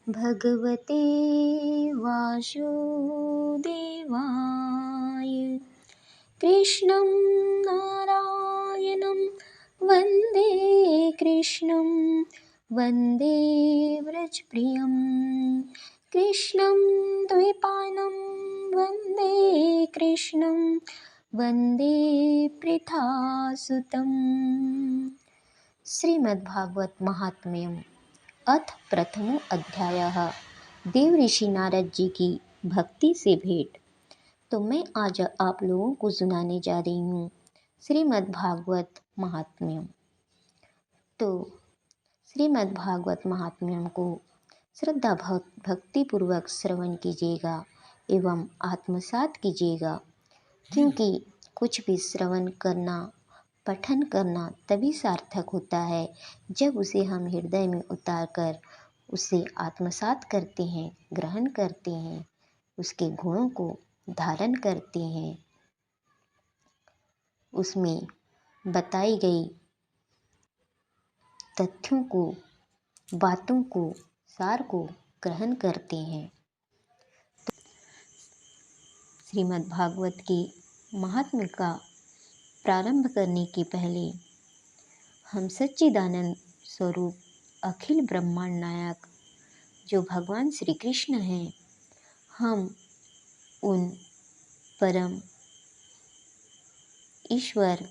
भगवते वासुदेवाय कृष्णं नारायणं वन्दे कृष्णं वन्दे व्रजप्रियं कृष्णं द्वैपायनं वन्दे कृष्णं वन्दे पृथासुतम्। श्रीमद्भागवत महात्म्यम् अथ प्रथमो अध्यायः देवऋषि नारद जी की भक्ति से भेंट। तो मैं आज आप लोगों को सुनाने जा रही हूँ श्रीमद्भागवत महात्म्यम। तो श्रीमद्भागवत महात्म्यम को श्रद्धा भक्ति पूर्वक श्रवण कीजिएगा एवं आत्मसात कीजिएगा, क्योंकि कुछ भी श्रवण करना, पठन करना तभी सार्थक होता है जब उसे हम हृदय में उतारकर उसे आत्मसात करते हैं, ग्रहण करते हैं, उसके गुणों को धारण करते हैं, उसमें बताई गई तथ्यों को, बातों को, सार को ग्रहण करते हैं। तो श्रीमद् भागवत के महात्म्य का प्रारंभ करने के पहले हम सच्चिदानंद स्वरूप अखिल ब्रह्मांड नायक जो भगवान श्री कृष्ण हैं, हम उन परम ईश्वर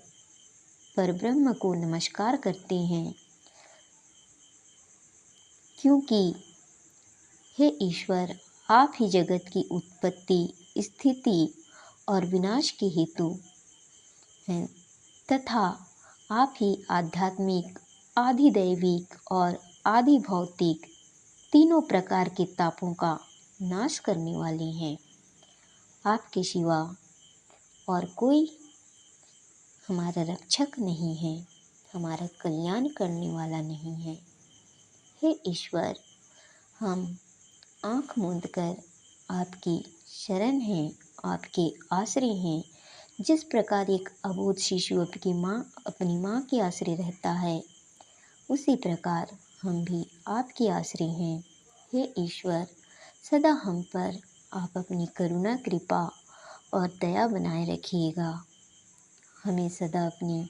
परब्रह्म को नमस्कार करते हैं, क्योंकि हे ईश्वर, आप ही जगत की उत्पत्ति, स्थिति और विनाश के हेतु हैं तथा आप ही आध्यात्मिक, आधिदैविक और आधि भौतिक तीनों प्रकार के तापों का नाश करने वाले हैं। आपके सिवा और कोई हमारा रक्षक नहीं है, हमारा कल्याण करने वाला नहीं है। हे ईश्वर, हम आँख मूंद कर आपकी शरण हैं, आपके आश्रय हैं। जिस प्रकार एक अबोध शिशु अपनी माँ के आश्रय रहता है, उसी प्रकार हम भी आपके आश्रय हैं। हे ईश्वर, सदा हम पर आप अपनी करुणा, कृपा और दया बनाए रखिएगा। हमें सदा अपनी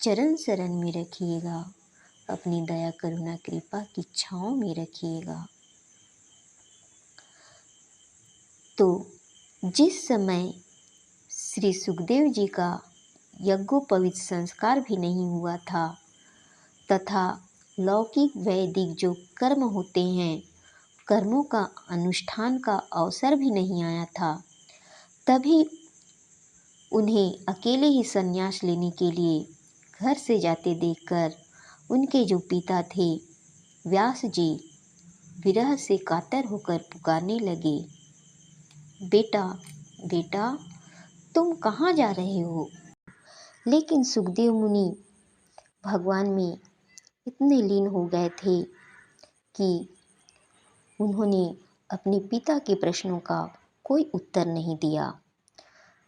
चरण शरण में रखिएगा, अपनी दया, करुणा, कृपा की छाँव में रखिएगा। तो जिस समय श्री सुखदेव जी का यज्ञोपवीत संस्कार भी नहीं हुआ था तथा लौकिक वैदिक जो कर्म होते हैं, कर्मों का अनुष्ठान का अवसर भी नहीं आया था, तभी उन्हें अकेले ही संन्यास लेने के लिए घर से जाते देखकर उनके जो पिता थे व्यास जी विरह से कातर होकर पुकारने लगे, बेटा बेटा, तुम कहाँ जा रहे हो? लेकिन सुखदेव मुनि भगवान में इतने लीन हो गए थे कि उन्होंने अपने पिता के प्रश्नों का कोई उत्तर नहीं दिया।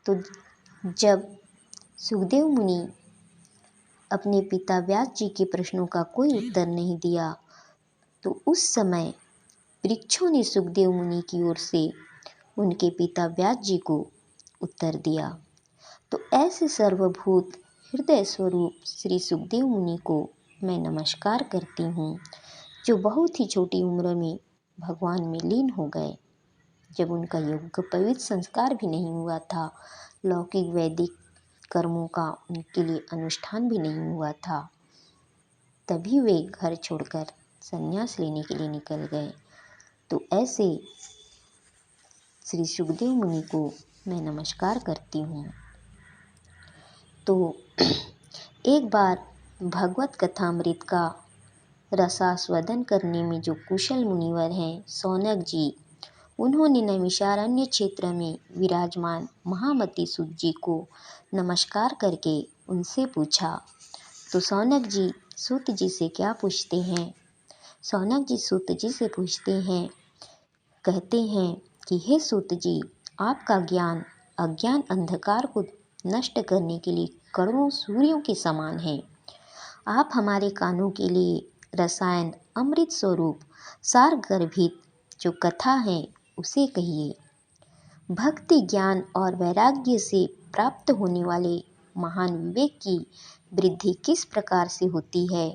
तो जब सुखदेव मुनि अपने पिता व्यास जी के प्रश्नों का कोई उत्तर नहीं दिया, तो उस समय वृक्षों ने सुखदेव मुनि की ओर से उनके पिता व्यास जी को उत्तर दिया। तो ऐसे सर्वभूत हृदय स्वरूप श्री सुखदेव मुनि को मैं नमस्कार करती हूँ, जो बहुत ही छोटी उम्र में भगवान में लीन हो गए। जब उनका यज्ञोपवीत संस्कार भी नहीं हुआ था, लौकिक वैदिक कर्मों का उनके लिए अनुष्ठान भी नहीं हुआ था, तभी वे घर छोड़कर संन्यास लेने के लिए निकल गए। तो ऐसे श्री सुखदेव मुनि को मैं नमस्कार करती हूँ। तो एक बार भगवत कथामृत का रसास्वादन करने में जो कुशल मुनिवर हैं सौनक जी, उन्होंने नैमिषारण्य क्षेत्र में विराजमान महामती सूत जी को नमस्कार करके उनसे पूछा। तो सौनक जी सूत जी से क्या पूछते हैं? सौनक जी सूत जी से पूछते हैं, कहते हैं कि हे सूत जी, आपका ज्ञान अज्ञान अंधकार को नष्ट करने के लिए करोड़ों सूर्यों के समान है। आप हमारे कानों के लिए रसायन अमृत स्वरूप सार गर्भित जो कथा है उसे कहिए। भक्ति, ज्ञान और वैराग्य से प्राप्त होने वाले महान विवेक की वृद्धि किस प्रकार से होती है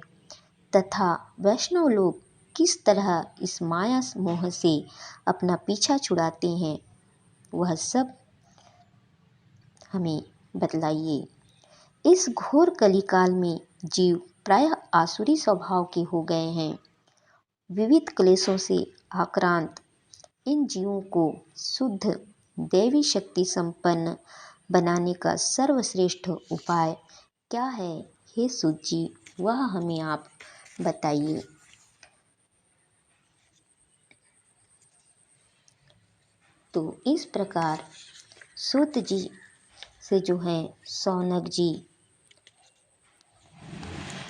तथा वैष्णव लोग किस तरह इस माया मोह से अपना पीछा छुड़ाते हैं, वह सब हमें बतलाइए। इस घोर कलिकाल में जीव प्रायः आसुरी स्वभाव के हो गए हैं। विविध क्लेशों से आक्रांत इन जीवों को शुद्ध दैवी शक्ति संपन्न बनाने का सर्वश्रेष्ठ उपाय क्या है? हे सूत जी, वह हमें आप बताइए। तो इस प्रकार सूत जी से जो है शौनक जी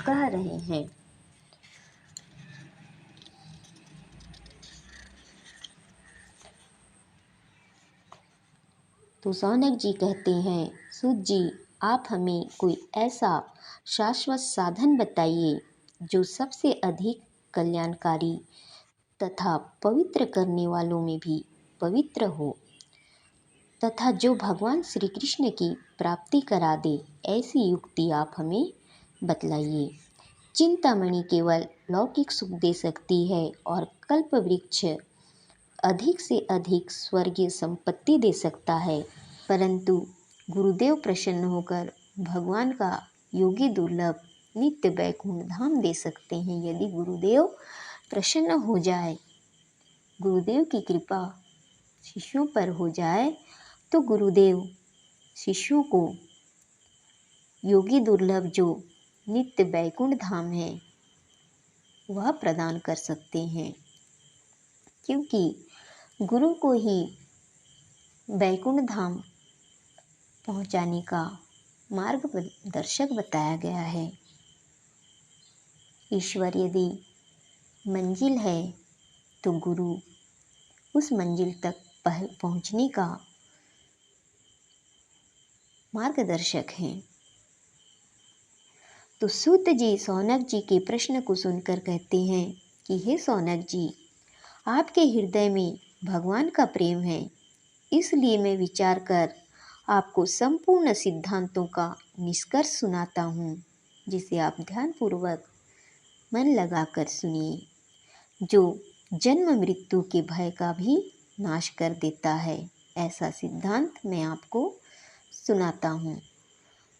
कह रहे हैं। तो शौनक जी कहते हैं, सूत जी, आप हमें कोई ऐसा शाश्वत साधन बताइए जो सबसे अधिक कल्याणकारी तथा पवित्र करने वालों में भी पवित्र हो तथा जो भगवान श्री कृष्ण की प्राप्ति करा दे, ऐसी युक्ति आप हमें बतलाइए। चिंतामणि केवल लौकिक सुख दे सकती है और कल्प वृक्ष अधिक से अधिक स्वर्गीय संपत्ति दे सकता है, परंतु गुरुदेव प्रसन्न होकर भगवान का योगी दुर्लभ नित्य वैकुंठ धाम दे सकते हैं। यदि गुरुदेव प्रसन्न हो जाए, गुरुदेव की कृपा शिष्यों पर हो जाए, तो गुरुदेव शिष्यों को योगी दुर्लभ जो नित्य वैकुंठ धाम है वह प्रदान कर सकते हैं, क्योंकि गुरु को ही वैकुंठ धाम पहुंचाने का मार्गदर्शक बताया गया है। ईश्वर यदि मंजिल है तो गुरु उस मंजिल तक पहुंचने का मार्गदर्शक हैं। तो सूत जी शौनक जी के प्रश्न को सुनकर कहते हैं कि हे शौनक जी, आपके हृदय में भगवान का प्रेम है, इसलिए मैं विचार कर आपको संपूर्ण सिद्धांतों का निष्कर्ष सुनाता हूँ, जिसे आप ध्यानपूर्वक मन लगाकर सुनिए, जो जन्म मृत्यु के भय का भी नाश कर देता है। ऐसा सिद्धांत मैं आपको सुनाता हूँ,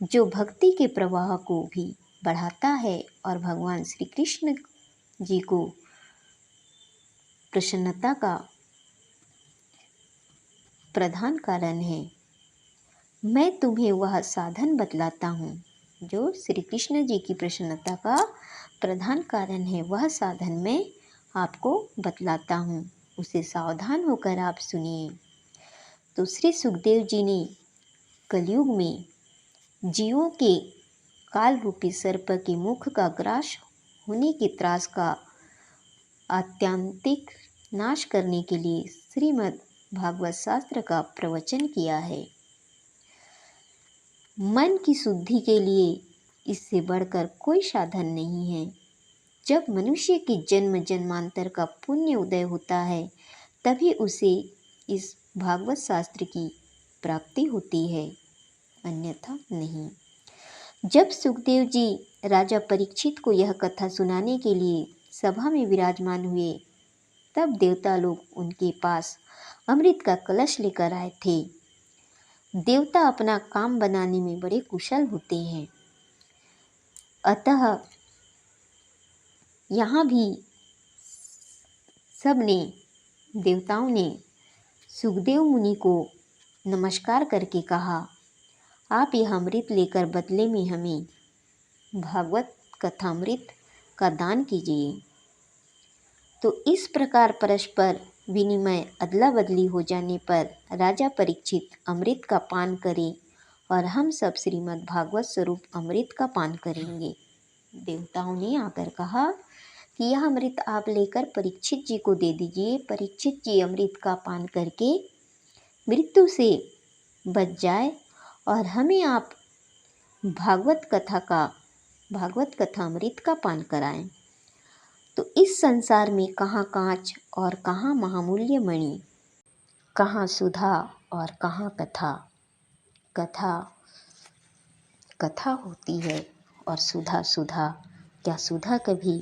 जो भक्ति के प्रवाह को भी बढ़ाता है और भगवान श्री कृष्ण जी को प्रसन्नता का प्रधान कारण है। मैं तुम्हें वह साधन बतलाता हूँ जो श्री कृष्ण जी की प्रसन्नता का प्रधान कारण है। वह साधन मैं आपको बतलाता हूँ, उसे सावधान होकर आप सुनिए। तो श्री सुखदेव जी ने कलयुग में जीवों के काल रूपी सर्प के मुख का ग्रास होने के त्रास का आत्यंतिक नाश करने के लिए श्रीमद् भागवत शास्त्र का प्रवचन किया है। मन की शुद्धि के लिए इससे बढ़कर कोई साधन नहीं है। जब मनुष्य की जन्म जन्मांतर का पुण्य उदय होता है, तभी उसे इस भागवत शास्त्र की प्राप्ति होती है, अन्यथा नहीं। जब सुखदेव जी राजा परीक्षित को यह कथा सुनाने के लिए सभा में विराजमान हुए, तब देवता लोग उनके पास अमृत का कलश लेकर आए थे। देवता अपना काम बनाने में बड़े कुशल होते हैं, अतः यहाँ भी देवताओं ने सुखदेव मुनि को नमस्कार करके कहा, आप यह अमृत लेकर बदले में हमें भागवत कथामृत का दान कीजिए। तो इस प्रकार परस्पर विनिमय अदला बदली हो जाने पर राजा परीक्षित अमृत का पान करें और हम सब श्रीमद् भागवत स्वरूप अमृत का पान करेंगे। देवताओं ने आकर कहा कि यह अमृत आप लेकर परीक्षित जी को दे दीजिए। परीक्षित जी अमृत का पान करके मृत्यु से बच जाए और हमें आप भागवत कथा अमृत का पान कराएं। तो इस संसार में कहाँ कांच और कहाँ महामूल्य मणि, कहाँ सुधा और कहाँ कथा। कथा कथा होती है और सुधा सुधा। क्या सुधा कभी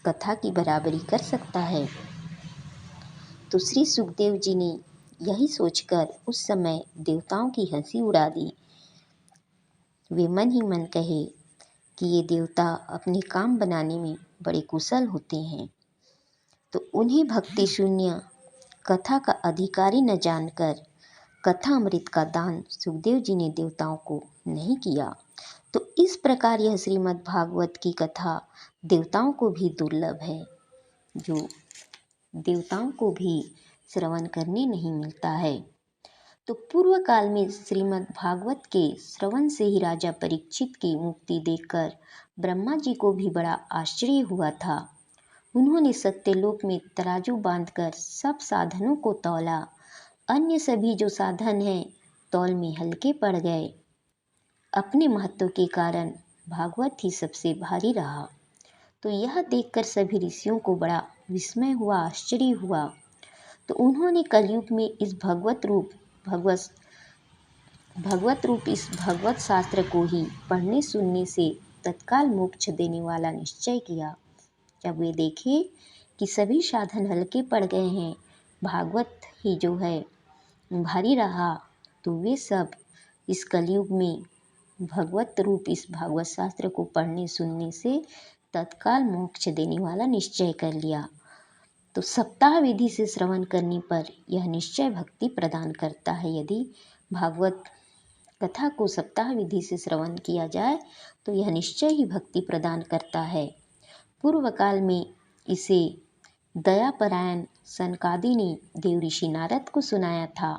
कथा की बराबरी कर सकता है? तो श्री सुखदेव जी ने यही सोचकर उस समय देवताओं की हंसी उड़ा दी। वे मन ही मन कहे कि ये देवता अपने काम बनाने में बड़े कुशल होते हैं। तो उन्हें भक्ति शून्य कथा का अधिकारी न जानकर कथा अमृत का दान सुखदेव जी ने देवताओं को नहीं किया। तो इस प्रकार यह श्रीमद् भागवत की कथा देवताओं को भी दुर्लभ है, जो देवताओं को भी श्रवण करने नहीं मिलता है। तो पूर्व काल में श्रीमद् भागवत के श्रवण से ही राजा परीक्षित की मुक्ति देखकर ब्रह्मा जी को भी बड़ा आश्चर्य हुआ था। उन्होंने सत्यलोक में तराजू बांधकर सब साधनों को तौला। अन्य सभी जो साधन हैं तौल में हल्के पड़ गए। अपने महत्व के कारण भागवत ही सबसे भारी रहा। तो यह देखकर सभी ऋषियों को बड़ा विस्मय हुआ, आश्चर्य हुआ। तो उन्होंने कलयुग में इस भगवत रूप इस भगवत शास्त्र को ही पढ़ने सुनने से तत्काल मोक्ष देने वाला निश्चय किया। जब वे देखे कि सभी साधन हल्के पड़ गए हैं, भागवत ही जो है भारी रहा, तो वे सब इस कलयुग में भगवत रूप इस भागवत शास्त्र को पढ़ने सुनने से तत्काल मोक्ष देने वाला निश्चय कर लिया। तो सप्ताह विधि से श्रवण करने पर यह निश्चय भक्ति प्रदान करता है। यदि भागवत कथा को सप्ताह विधि से श्रवण किया जाए तो यह निश्चय ही भक्ति प्रदान करता है। पूर्व काल में इसे दयापरायण सनकादि ने देवऋषि नारद को सुनाया था।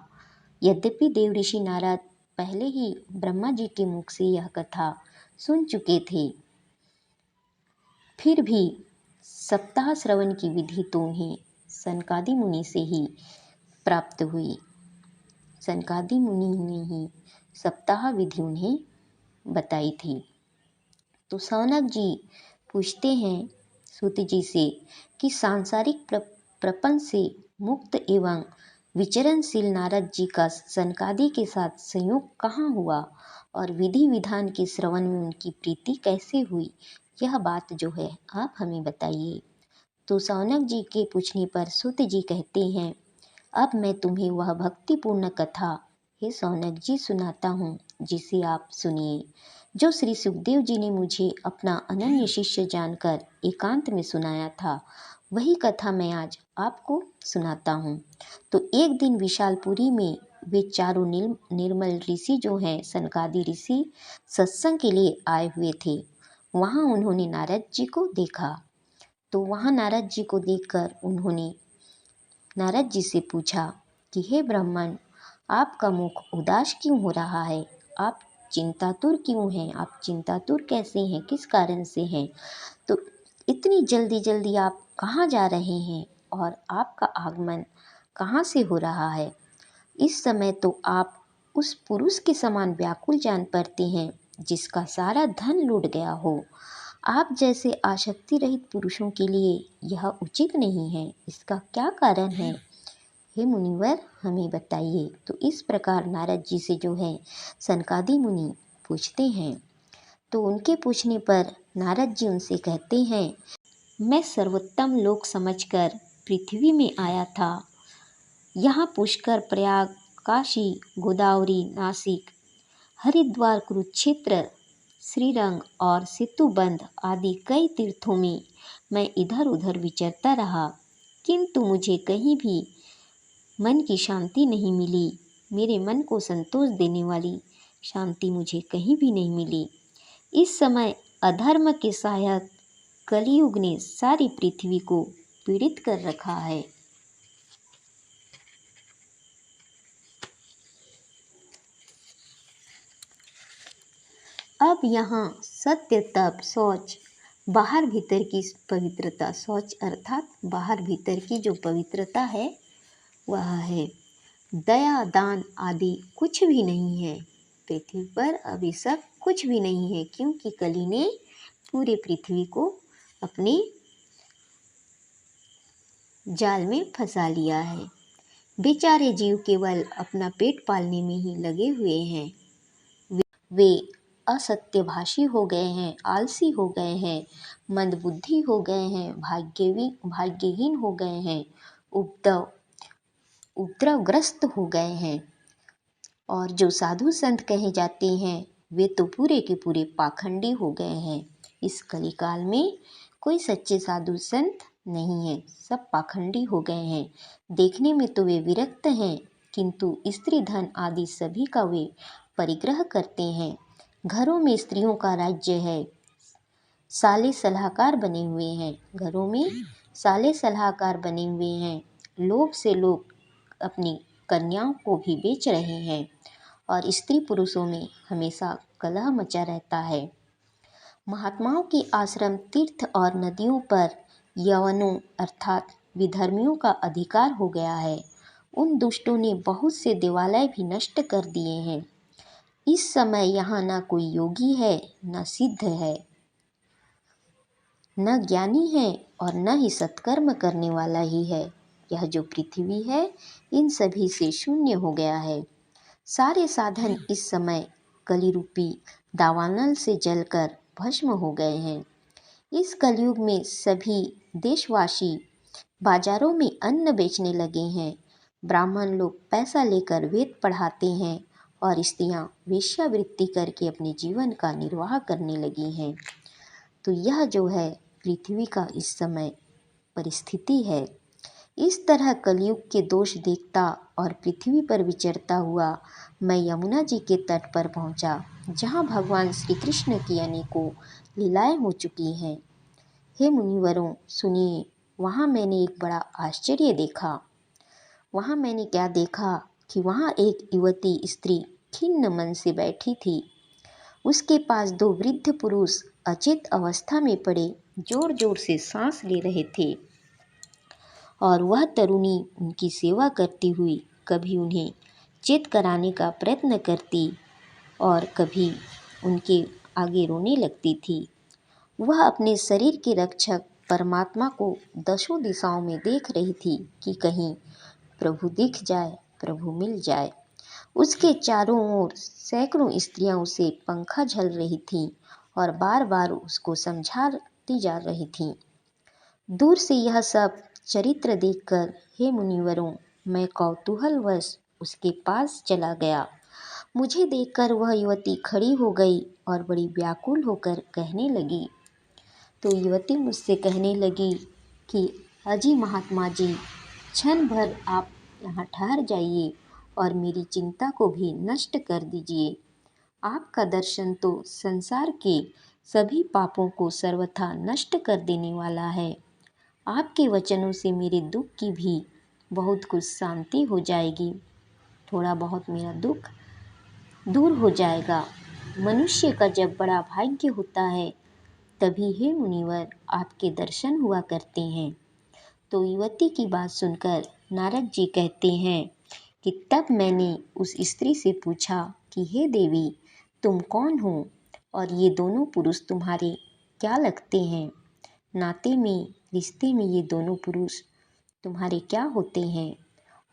यद्यपि देवऋषि नारद पहले ही ब्रह्मा जी के मुख से यह कथा सुन चुके थे, फिर भी सप्ताह श्रवण की विधि तो उन्हें सनकादि मुनि से ही प्राप्त हुई। सनकादि मुनि ने ही सप्ताह विधि उन्हें बताई थी। तो सौनक जी पूछते हैं सूत जी से कि सांसारिक प्रपंच से मुक्त एवं विचरणशील नारद जी का सनकादि के साथ संयोग कहाँ हुआ और विधि विधान के श्रवण में उनकी प्रीति कैसे हुई, यह बात जो है आप हमें बताइए। तो सौनक जी के पूछने पर सूत जी कहते हैं, अब मैं तुम्हें वह भक्तिपूर्ण कथा हे सौनक जी सुनाता हूँ, जिसे आप सुनिए, जो श्री सुखदेव जी ने मुझे अपना अनन्य शिष्य जानकर एकांत में सुनाया था। वही कथा मैं आज आपको सुनाता हूँ। तो एक दिन विशालपुरी में वे चारों निर्मल ऋषि जो हैं सनकादि ऋषि सत्संग के लिए आए हुए थे। वहाँ उन्होंने नारद जी को देखा। तो वहाँ नारद जी को देखकर उन्होंने नारद जी से पूछा कि हे ब्राह्मण, आपका मुख उदास क्यों हो रहा है? आप चिंतातुर क्यों हैं? आप चिंतातुर कैसे हैं? किस कारण से हैं? तो इतनी जल्दी जल्दी आप कहाँ जा रहे हैं और आपका आगमन कहाँ से हो रहा है? इस समय तो आप उस पुरुष के समान व्याकुल जान पड़ते हैं जिसका सारा धन लूट गया हो। आप जैसे आसक्ति रहित पुरुषों के लिए यह उचित नहीं है। इसका क्या कारण है? हे मुनिवर, हमें बताइए। तो इस प्रकार नारद जी से जो है सनकादि मुनि पूछते हैं। तो उनके पूछने पर नारद जी उनसे कहते हैं, मैं सर्वोत्तम लोक समझकर पृथ्वी में आया था। यहाँ पुष्कर, प्रयाग, काशी, गोदावरी, नासिक, हरिद्वार, कुरुक्षेत्र, श्रीरंग और सेतुबंध आदि कई तीर्थों में मैं इधर उधर विचरता रहा, किंतु मुझे कहीं भी मन की शांति नहीं मिली। मेरे मन को संतोष देने वाली शांति मुझे कहीं भी नहीं मिली। इस समय अधर्म के सहायक कलयुग ने सारी पृथ्वी को पीड़ित कर रखा है। अब यहाँ सत्य, तप, शौच, बाहर भीतर की पवित्रता, शौच अर्थात बाहर भीतर की जो पवित्रता है वह है। दया, दान आदि कुछ भी नहीं है पृथ्वी पर। अब ये सब कुछ भी नहीं है, क्योंकि कली ने पूरे पृथ्वी को अपने जाल में फंसा लिया है। बेचारे जीव केवल अपना पेट पालने में ही लगे हुए हैं। वे असत्यभाषी हो गए हैं, आलसी हो गए हैं, मंदबुद्धि हो गए हैं, भाग्यहीन हो गए हैं, उपद्रवग्रस्त हो गए हैं। और जो साधु संत कहे जाते हैं वे तो पूरे के पूरे पाखंडी हो गए हैं। इस कलिकाल में कोई सच्चे साधु संत नहीं है, सब पाखंडी हो गए हैं। देखने में तो वे विरक्त हैं, किंतु स्त्री धन आदि सभी का वे परिग्रह करते हैं। घरों में स्त्रियों का राज्य है, साले सलाहकार बने हुए हैं। घरों में साले सलाहकार बने हुए हैं। लोभ से लोग अपनी कन्याओं को भी बेच रहे हैं और स्त्री पुरुषों में हमेशा कलह मचा रहता है। महात्माओं के आश्रम, तीर्थ और नदियों पर यवनों अर्थात विधर्मियों का अधिकार हो गया है। उन दुष्टों ने बहुत से देवालय भी नष्ट कर दिए हैं। इस समय यहाँ न कोई योगी है, न सिद्ध है, न ज्ञानी है और न ही सत्कर्म करने वाला ही है। यह जो पृथ्वी है इन सभी से शून्य हो गया है। सारे साधन इस समय कली रूपी दावानल से जलकर भस्म हो गए हैं। इस कलयुग में सभी देशवासी बाजारों में अन्न बेचने लगे हैं। ब्राह्मण लोग पैसा लेकर वेद पढ़ाते हैं और स्त्रियां वेश्यावृत्ति करके अपने जीवन का निर्वाह करने लगी हैं। तो यह जो है पृथ्वी का इस समय परिस्थिति है। इस तरह कलयुग के दोष देखता और पृथ्वी पर विचरता हुआ मैं यमुना जी के तट पर पहुंचा, जहां भगवान श्री कृष्ण की अनेकों लीलाएं हो चुकी हैं। हे मुनिवरों सुनिए, वहां मैंने एक बड़ा आश्चर्य देखा। वहां मैंने क्या देखा कि वहां एक युवती स्त्री खिन्न मन से बैठी थी। उसके पास दो वृद्ध पुरुष अचेत अवस्था में पड़े जोर जोर से सांस ले रहे थे और वह तरुणी उनकी सेवा करती हुई कभी उन्हें चेत कराने का प्रयत्न करती और कभी उनके आगे रोने लगती थी। वह अपने शरीर के रक्षक परमात्मा को दसों दिशाओं में देख रही थी कि कहीं प्रभु दिख जाए, प्रभु मिल जाए। उसके चारों ओर सैकड़ों स्त्रियां उसे पंखा झल रही थीं और बार बार उसको समझाती जा रही थीं। दूर से यह सब चरित्र देखकर हे मुनिवरों मैं कौतूहलवश उसके पास चला गया। मुझे देखकर वह युवती खड़ी हो गई और बड़ी व्याकुल होकर कहने लगी। तो युवती मुझसे कहने लगी कि अजी महात्मा जी, क्षण भर आप यहाँ ठहर जाइए और मेरी चिंता को भी नष्ट कर दीजिए। आपका दर्शन तो संसार के सभी पापों को सर्वथा नष्ट कर देने वाला है। आपके वचनों से मेरे दुख की भी बहुत कुछ शांति हो जाएगी। थोड़ा बहुत मेरा दुख दूर हो जाएगा। मनुष्य का जब बड़ा भाग्य होता है तभी हे मुनिवर आपके दर्शन हुआ करते हैं। तो युवती की बात सुनकर नारद जी कहते हैं कि तब मैंने उस स्त्री से पूछा कि हे देवी, तुम कौन हो और ये दोनों पुरुष तुम्हारे क्या लगते हैं? नाते में, रिश्ते में ये दोनों पुरुष तुम्हारे क्या होते हैं?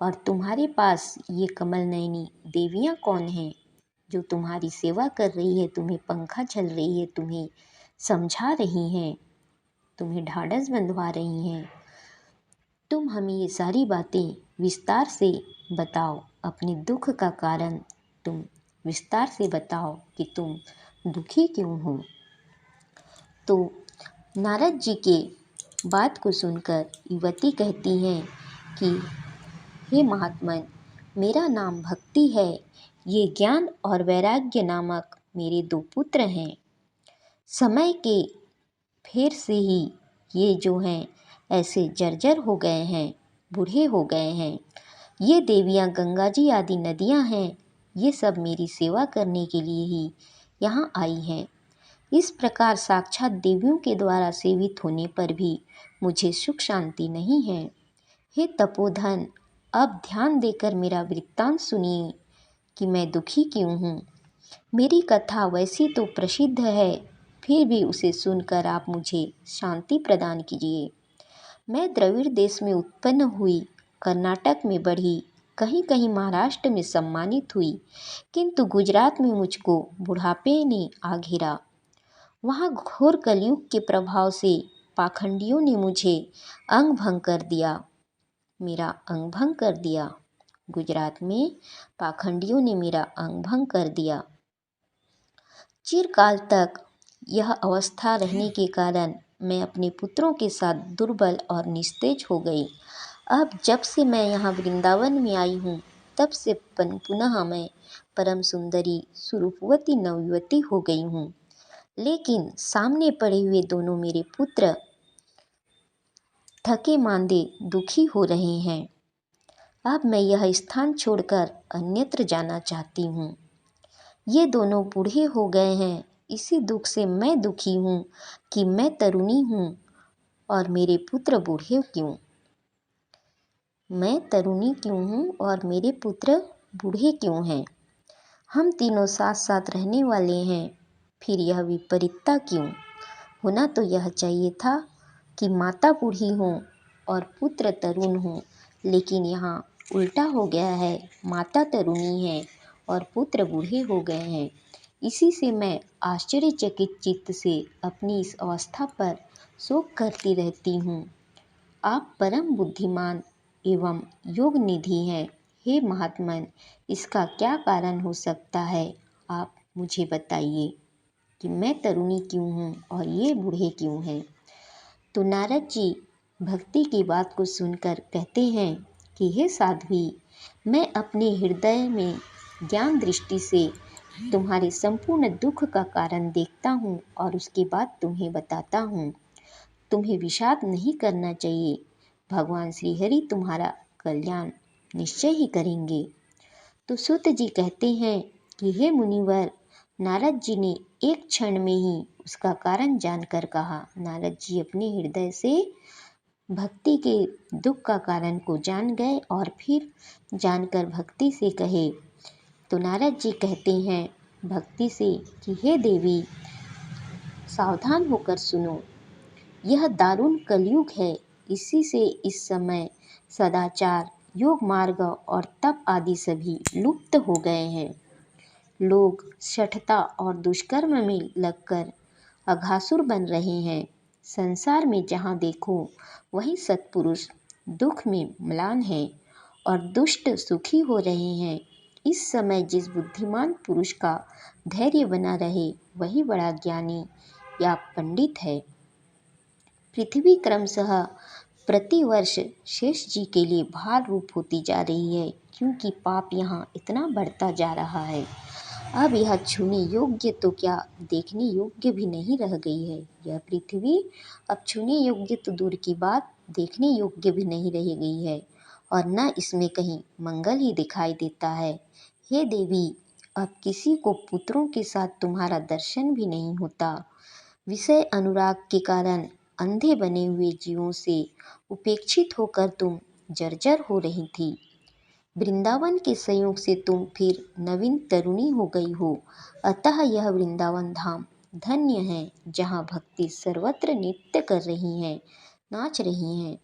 और तुम्हारे पास ये कमल नयनी देवियाँ कौन हैं जो तुम्हारी सेवा कर रही है, तुम्हें पंखा झल रही है, तुम्हें समझा रही हैं, तुम्हें ढाढ़स बंधवा रही हैं? तुम हमें ये सारी बातें विस्तार से बताओ। अपने दुख का कारण तुम विस्तार से बताओ कि तुम दुखी क्यों हो। तो नारद जी के बात को सुनकर युवती कहती हैं कि हे महात्मन, मेरा नाम भक्ति है। ये ज्ञान और वैराग्य नामक मेरे दो पुत्र हैं। समय के फेर से ही ये जो हैं ऐसे जर्जर हो गए हैं, बूढ़े हो गए हैं। ये देवियाँ गंगा जी आदि नदियाँ हैं, ये सब मेरी सेवा करने के लिए ही यहाँ आई हैं। इस प्रकार साक्षात देवियों के द्वारा सेवित होने पर भी मुझे सुख शांति नहीं है। हे तपोधन, अब ध्यान देकर मेरा वृत्तांत सुनिए कि मैं दुखी क्यों हूँ। मेरी कथा वैसी तो प्रसिद्ध है, फिर भी उसे सुनकर आप मुझे शांति प्रदान कीजिए। मैं द्रविड़ देश में उत्पन्न हुई, कर्नाटक में बढ़ी, कहीं कहीं महाराष्ट्र में सम्मानित हुई, किंतु गुजरात में मुझको बुढ़ापे ने आ घेरा। वहाँ घोर कलयुग के प्रभाव से पाखंडियों ने मुझे अंग भंग कर दिया, मेरा अंग भंग कर दिया। गुजरात में पाखंडियों ने मेरा अंग भंग कर दिया। चिरकाल तक यह अवस्था रहने के कारण मैं अपने पुत्रों के साथ दुर्बल और निस्तेज हो गई। अब जब से मैं यहाँ वृंदावन में आई हूँ, तब से पुनः मैं परम सुंदरी सुरूपवती नवयुवती हो गई हूँ। लेकिन सामने पड़े हुए दोनों मेरे पुत्र थके मांदे दुखी हो रहे हैं। अब मैं यह स्थान छोड़कर अन्यत्र जाना चाहती हूँ। ये दोनों बूढ़े हो गए हैं, इसी दुख से मैं दुखी हूँ कि मैं तरुणी हूँ और मेरे पुत्र बूढ़े क्यों। मैं तरुणी क्यों हूँ और मेरे पुत्र बूढ़े क्यों हैं। हम तीनों साथ साथ रहने वाले हैं, फिर यह विपरीतता क्यों। होना तो यह चाहिए था कि माता बूढ़ी हो और पुत्र तरुण हो, लेकिन यहाँ उल्टा हो गया है, माता तरुणी है और पुत्र बूढ़े हो गए हैं। इसी से मैं आश्चर्यचकित चित्त से अपनी इस अवस्था पर शोक करती रहती हूँ। आप परम बुद्धिमान एवं योग निधि हैं, हे महात्मन, इसका क्या कारण हो सकता है, आप मुझे बताइए कि मैं तरुणी क्यों हूँ और ये बूढ़े क्यों हैं। तो नारद जी भक्ति की बात को सुनकर कहते हैं कि हे साध्वी, मैं अपने हृदय में ज्ञान दृष्टि से तुम्हारे संपूर्ण दुख का कारण देखता हूँ और उसके बाद तुम्हें बताता हूँ। तुम्हें विषाद नहीं करना चाहिए, भगवान श्री हरि तुम्हारा कल्याण निश्चय ही करेंगे। तो सूत जी कहते हैं कि हे मुनिवर, नारद जी ने एक क्षण में ही उसका कारण जानकर कहा। नारद जी अपने हृदय से भक्ति के दुख का कारण को जान गए और फिर जानकर भक्ति से कहे। तो नारद जी कहते हैं भक्ति से कि हे देवी, सावधान होकर सुनो, यह दारुण कलयुग है। इसी से इस समय सदाचार, योग मार्ग और तप आदि सभी लुप्त हो गए हैं। लोग शठता और दुष्कर्म में लगकर अघासुर बन रहे हैं। संसार में जहाँ देखो वहीं सत्पुरुष दुख में म्लान हैं और दुष्ट सुखी हो रहे हैं। इस समय जिस बुद्धिमान पुरुष का धैर्य बना रहे, वही बड़ा ज्ञानी या पंडित है। पृथ्वी क्रमशः प्रतिवर्ष शेष जी के लिए भार रूप होती जा रही है, क्योंकि पाप यहाँ इतना बढ़ता जा रहा है। अब यह छूने योग्य तो क्या, देखने योग्य भी नहीं रह गई है। यह पृथ्वी अब छूने योग्य तो दूर की बात, देखने योग्य भी नहीं रह गई है और न इसमें कहीं मंगल ही दिखाई देता है। हे देवी, अब किसी को पुत्रों के साथ तुम्हारा दर्शन भी नहीं होता। विषय अनुराग के कारण अंधे बने हुए जीवों से उपेक्षित होकर तुम जर्जर हो रही थी। वृंदावन के संयोग से तुम फिर नवीन तरुणी हो गई हो। अतः यह वृंदावन धाम धन्य है, जहाँ भक्ति सर्वत्र नृत्य कर रही है, नाच रही हैं।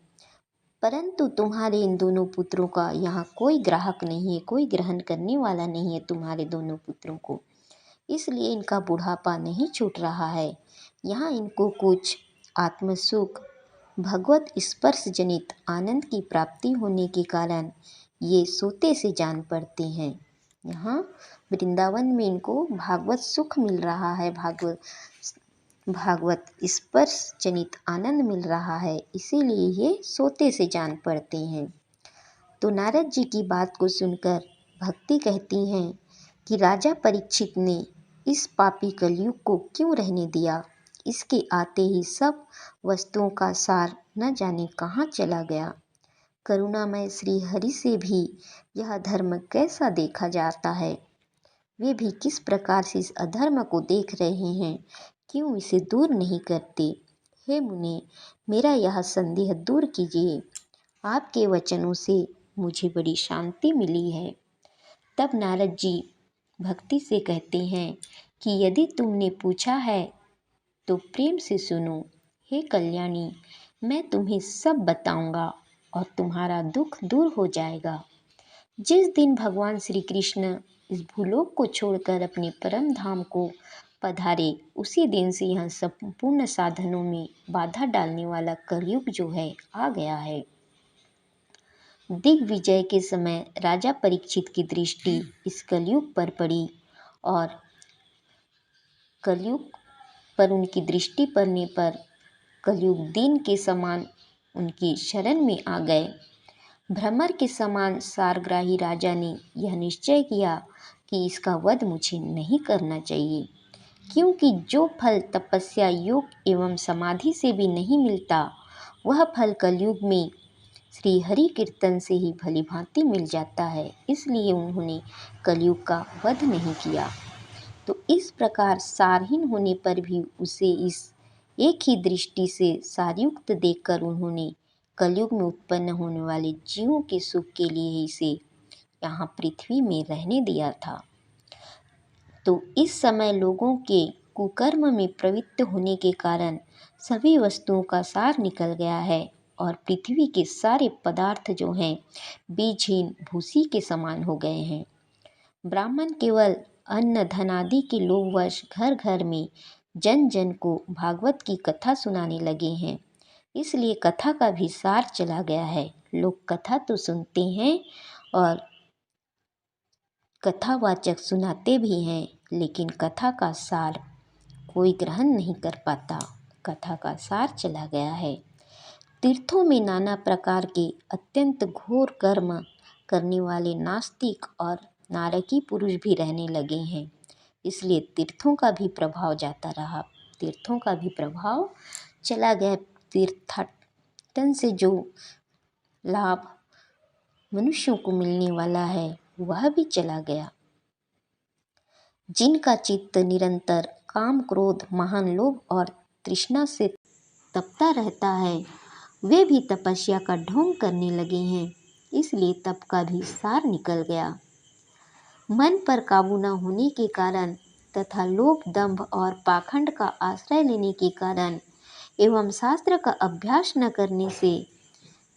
परंतु तुम्हारे इन दोनों पुत्रों का यहाँ कोई ग्राहक नहीं है, कोई ग्रहण करने वाला नहीं है तुम्हारे दोनों पुत्रों को। इसलिए इनका बुढ़ापा नहीं छूट रहा है। यहाँ इनको कुछ आत्मसुख, भगवत स्पर्श जनित आनंद की प्राप्ति होने के कारण ये सोते से जान पड़ते हैं। यहाँ वृंदावन में इनको भागवत सुख मिल रहा है, भागवत स्पर्श जनित आनंद मिल रहा है, इसीलिए ये सोते से जान पड़ते हैं। तो नारद जी की बात को सुनकर भक्ति कहती हैं कि राजा परीक्षित ने इस पापी कलयुग को क्यों रहने दिया। इसके आते ही सब वस्तुओं का सार न जाने कहाँ चला गया। करुणामय श्री हरि से भी यह धर्म कैसा देखा जाता है। वे भी किस प्रकार से इस अधर्म को देख रहे हैं, क्यों इसे दूर नहीं करते। हे मुने, मेरा यह संदेह दूर कीजिए। आपके वचनों से मुझे बड़ी शांति मिली है। तब नारद जी भक्ति से कहते हैं कि यदि तुमने पूछा है तो प्रेम से सुनो। हे कल्याणी, मैं तुम्हें सब बताऊंगा और तुम्हारा दुख दूर हो जाएगा। जिस दिन भगवान श्री कृष्ण इस भूलोक को छोड़कर अपने परम धाम को पधारे, उसी दिन से यह संपूर्ण साधनों में बाधा डालने वाला कलयुग जो है आ गया है। दिग्विजय के समय राजा परीक्षित की दृष्टि इस कलयुग पर पड़ी और कलयुग पर उनकी दृष्टि पड़ने पर कलयुग दिन के समान उनकी शरण में आ गए। भ्रमर के समान सारग्राही राजा ने यह निश्चय किया कि इसका वध मुझे नहीं करना चाहिए, क्योंकि जो फल तपस्या, योग एवं समाधि से भी नहीं मिलता, वह फल कलयुग में श्री हरि कीर्तन से ही भली भांति मिल जाता है। इसलिए उन्होंने कलयुग का वध नहीं किया। तो इस प्रकार सारहीन होने पर भी उसे इस एक ही दृष्टि से सारयुक्त देखकर उन्होंने कलयुग में उत्पन्न होने वाले जीवों के सुख के लिए ही इसे यहाँ पृथ्वी में रहने दिया था। तो इस समय लोगों के कुकर्म में प्रवृत्त होने के कारण सभी वस्तुओं का सार निकल गया है और पृथ्वी के सारे पदार्थ जो हैं बीजहीन भूसी के समान हो गए हैं। ब्राह्मण केवल अन्न धन आदि के लोभवश घर घर में जन जन को भागवत की कथा सुनाने लगे हैं। इसलिए कथा का भी सार चला गया है। लोग कथा तो सुनते हैं और कथावाचक सुनाते भी हैं, लेकिन कथा का सार कोई ग्रहण नहीं कर पाता। कथा का सार चला गया है। तीर्थों में नाना प्रकार के अत्यंत घोर कर्म करने वाले नास्तिक और नारकी पुरुष भी रहने लगे हैं। इसलिए तीर्थों का भी प्रभाव जाता रहा, तीर्थों का भी प्रभाव चला गया। तीर्थाटन से जो लाभ मनुष्यों को मिलने वाला है वह भी चला गया। जिनका चित्त निरंतर काम, क्रोध, महान लोभ और तृष्णा से तपता रहता है, वे भी तपस्या का ढोंग करने लगे हैं। इसलिए तप का भी सार निकल गया। मन पर काबू न होने के कारण तथा लोभ, दंभ और पाखंड का आश्रय लेने के कारण एवं शास्त्र का अभ्यास न करने से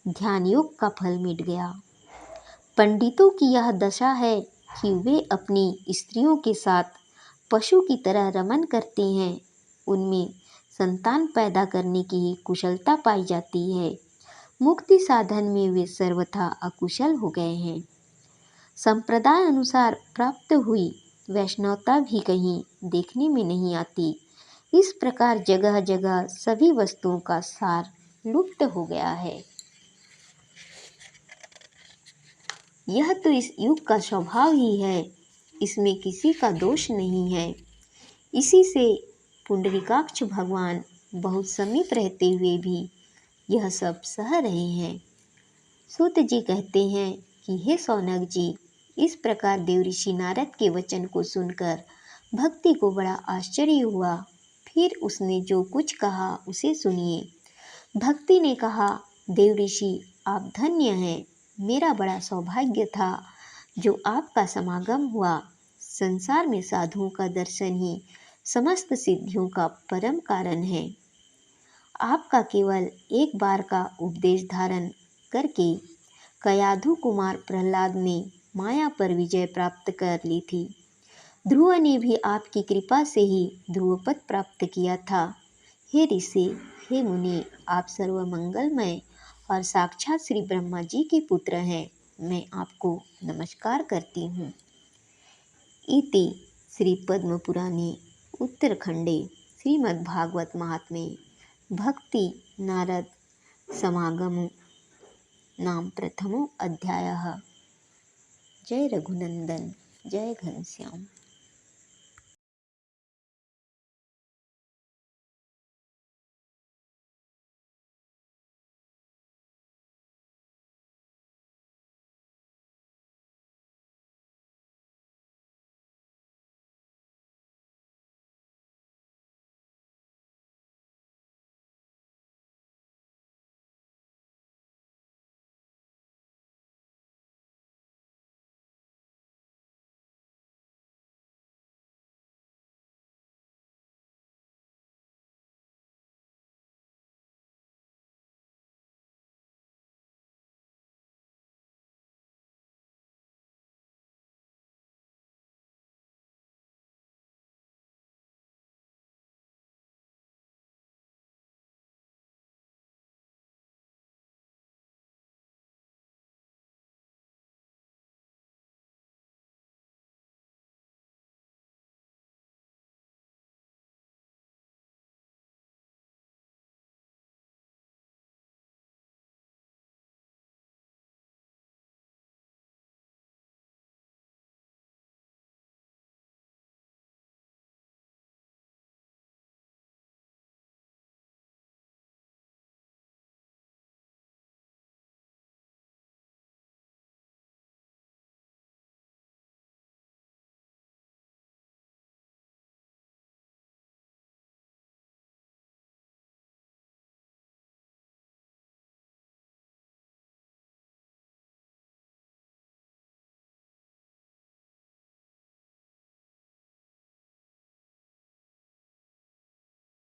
ध्यान योग का फल मिट गया। पंडितों की यह दशा है कि वे अपनी स्त्रियों के साथ पशु की तरह रमन करते हैं। उनमें संतान पैदा करने की ही कुशलता पाई जाती है। मुक्ति साधन में वे सर्वथा अकुशल हो गए हैं। संप्रदाय अनुसार प्राप्त हुई वैष्णवता भी कहीं देखने में नहीं आती। इस प्रकार जगह जगह सभी वस्तुओं का सार लुप्त हो गया है। यह तो इस युग का स्वभाव ही है, इसमें किसी का दोष नहीं है। इसी से पुंडरीकाक्ष भगवान बहुत समीप रहते हुए भी यह सब सह रहे हैं। सूत जी कहते हैं कि हे सौनक जी, इस प्रकार देवऋषि नारद के वचन को सुनकर भक्ति को बड़ा आश्चर्य हुआ। फिर उसने जो कुछ कहा उसे सुनिए। भक्ति ने कहा, देवऋषि आप धन्य हैं। मेरा बड़ा सौभाग्य था जो आपका समागम हुआ। संसार में साधुओं का दर्शन ही समस्त सिद्धियों का परम कारण है। आपका केवल एक बार का उपदेश धारण करके कयाधु कुमार प्रहलाद ने माया पर विजय प्राप्त कर ली थी। ध्रुव ने भी आपकी कृपा से ही ध्रुवपद प्राप्त किया था। हे ऋषि, हे मुनि, आप सर्वमंगलमय और साक्षात श्री ब्रह्मा जी के पुत्र हैं। मैं आपको नमस्कार करती हूँ। इति श्री पद्म पुराणे उत्तरखंडे श्रीमद्भागवत महात्म्ये भक्ति नारद समागमो नाम प्रथमो अध्यायः। जय रघुनंदन, जय घनश्याम।